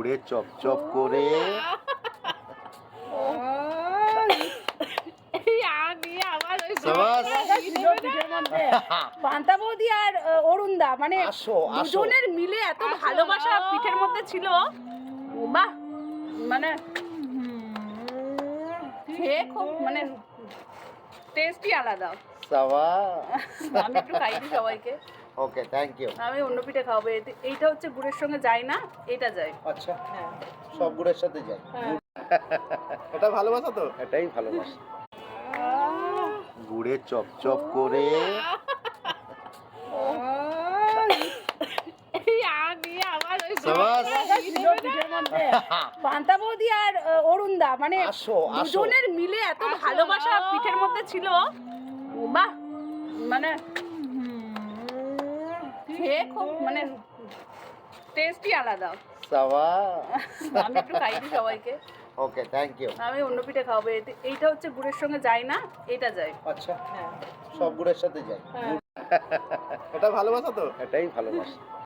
গুড়ে চপচপ করে সাবাস। পান্তা বৌদি আর অরুণদা মানে আসো আসো দুজনের মিলে এত ভালোবাসা পিঠের মধ্যে ছিল, বাহ মানে খেয়ে খুব মানে টেস্টই আলাদা। সাবাস। আমি একটু খাই দিই সবাইকে। ওকে, থ্যাংক ইউ। আমি অন্য পিঠে খাবো, এইটা হচ্ছে গুড়ের সঙ্গে যায় না, এটা যায়। আচ্ছা, সব গুড়ের সাথে যায়। হ্যাঁ। এটা ভালোবাসা তো, এটাই ভালোবাসা। গুড়ে চপচপ করে সাবাস। পান্তা বৌদি আর অরুণদা মানে আসো আসো দুজনের মিলে এত ভালোবাসা পিঠের মধ্যে ছিল, বাহ মানে খেয়ে খুব মানে টেস্টই আলাদা। সাবাস। আমি একটু খাই দিই সবাইকে। ওকে, থ্যাংক ইউ। আমি অন্য পিঠে খাবো, এইটা হচ্ছে গুড়ের সঙ্গে যায় না, এটা যায়। আচ্ছা, সব গুড়ের সাথে যায়। হ্যাঁ। এটা ভালোবাসা তো, এটাই ভালোবাসা।